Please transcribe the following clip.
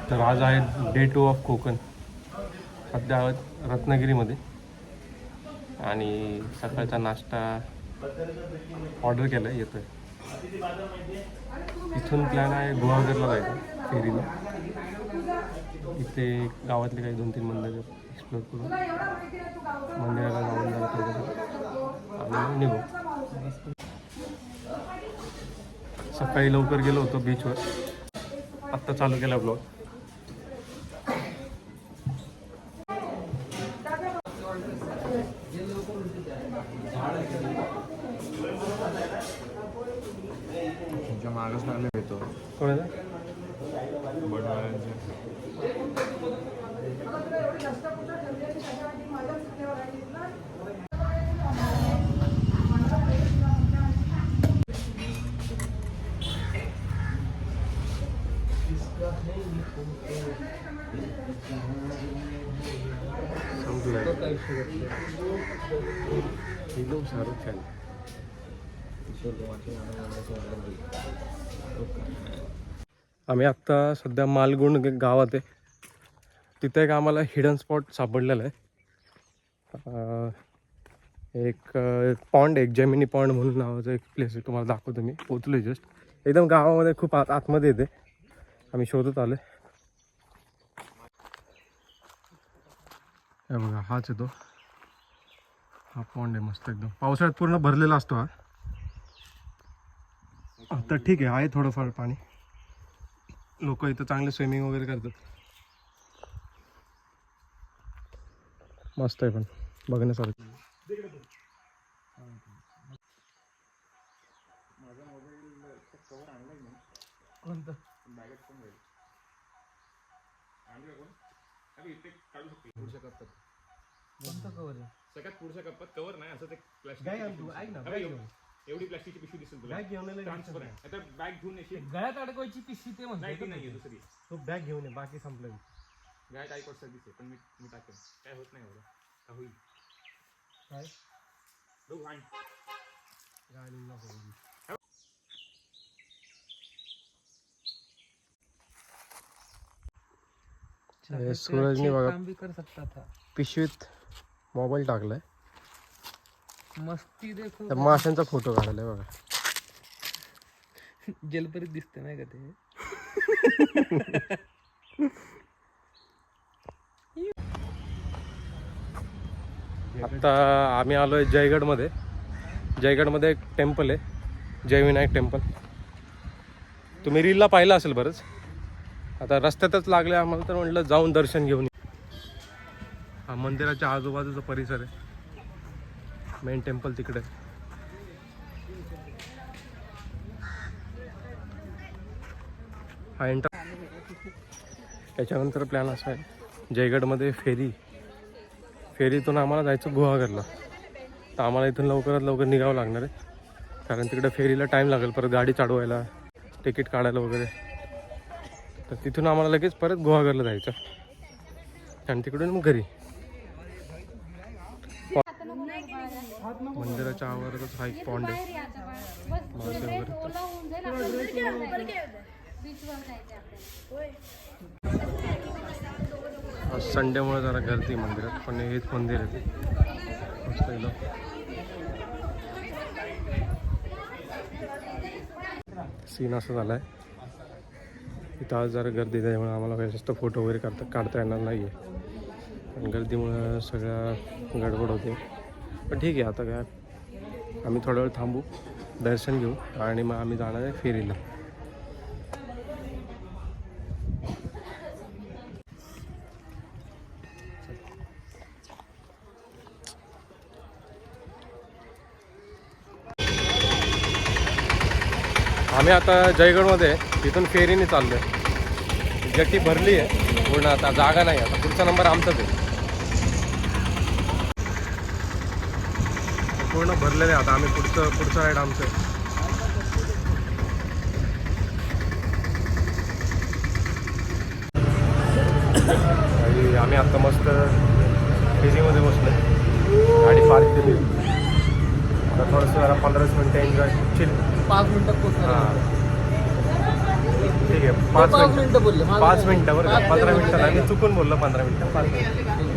तर आज आहे डे 2 ऑफ कोकण. सध्या आहोत रत्नागिरीमध्ये आणि सकाळचा नाश्ता ऑर्डर केला आहे, येतो आहे. इथून प्लॅन आहे गुहागरला जायचं फेरीला. इथे गावातले काही 2-3 मंदिर एक्सप्लोर करून मंदिराला जाऊन जरा थोडंसं आणि मग निघू. सकाळी लवकर गेलो होतो बीचवर, आत्ता चालू केला ब्लॉग. मागच लागले येतो कोणाचा एकदम शाहरुख खान. आम्ही आत्ता सध्या मालगुंड गावात आहे. तिथे एक आम्हाला हिडन स्पॉट सापडलेला आहे. एक पॉन्ड, एक जेमिनी पॉन्ड म्हणून नावाचं एक प्लेस आहे. तुम्हाला दाखवतो मी. पोचलो जस्ट एकदम गावामध्ये, खूप आतमध्ये येते. आम्ही शोधत आलो. हे बघा, हाच येतो. हा पॉन्ड आहे मस्त एकदम. पावसाळ्यात पूर्ण भरलेला असतो हा. आता ठीक आहे थोडंफार पाणी. लोक इथं चांगले स्विमिंग वगैरे करतात. मस्त आहे पण बघण्यासारखं. कोणतं कवर आहे? सगळ्यात पुढच्या कप्प्यात कवर नाही, असं ते प्लास्टिक. ऐक ना, एवढी प्लास्टिकची पिशवी दिसेल तुला. बॅग घेऊन ट्रान्सपरंट. आता बॅग घेऊन येशील. गळ्यात अडकवायची पिशवी ते नाही, ती नाहीये दुसरी. तो बॅग घेऊन ये, बाकी संपलं. गाय काही पडसा दिसे, पण मी टाकेन. काय होत नाही एवढं. का होईल काय बघू आण. गाडीला सूरजने बघा काम भी कर सकता था. पिशवीत मोबाईल टाकलाय. मस्ती देखो. त्या माशांचा फोटो काढलाय बघा. जलपरीत दिसते नाही का ते. आता आम्ही आलोय जयगडमध्ये. जयगडमध्ये एक टेम्पल आहे, जयविनायक टेम्पल. तुम्ही रीलला पाहिलं असेल बरंच. आता रस्त्यातच लागले आम्हाला, तर म्हटलं जाऊन दर्शन घेऊन. हा मंदिराच्या आजूबाजूचा परिसर आहे. मेन टेम्पल तिकडे. हा एंटर. त्याच्यानंतर प्लॅन असा आहे, जयगडमध्ये फेरीतून आम्हाला जायचं गुहागरला. तर आम्हाला इथून लवकरात लवकर निघावं लागणार आहे, कारण तिकडे फेरीला टाईम लागेल परत गाडी चालवायला, तिकीट काढायला वगैरे. तर तिथून आम्हाला लगेच परत गुहागरला जायचं आणि तिकडून मग घरी. मंदिराच्या आवारातच हा एक पॉन्ड आहे. मासे वगैरे. आज संडेमुळे जरा गर्दी मंदिरात, पण हेच मंदिर आहे ते मस्त एकदम. सीन असं झाला आहे. इथं आज जरा गर्दी त्यामुळे आम्हाला काही जास्त फोटो वगैरे काढता येणार नाही आहे, पण गर्दीमुळं सगळ्या गडबड होते. पण ठीक आहे, आता काय आम्ही थोडा वेळ थांबू, दर्शन घेऊ आणि मग आम्ही जाणार आहे फेरीला. आम्ही आता जयगडमध्ये आहे, तिथून फेरीने चाललो आहे. जट्टी भरली आहे पूर्ण, आता जागा नाही. आता पुढचा नंबर आमचाच आहे. पूर्ण भरलेलं आहे. आता आम्ही पुढचं राईड आमचं आहे. आम्ही आता मस्त फेरीमध्ये बसलो, गाडी पार्क केली. थोडंसं जरा 15 मिनटं एन्जॉय, चिल. 5 मिनिटात पोहोचणार. हां, ठीक आहे 5 मिनिटं बोलले 5 मिनिटं बरं का 15 मिनिटं नाही मी चुकून बोललो 15 मिनिटं 5 मिनिटं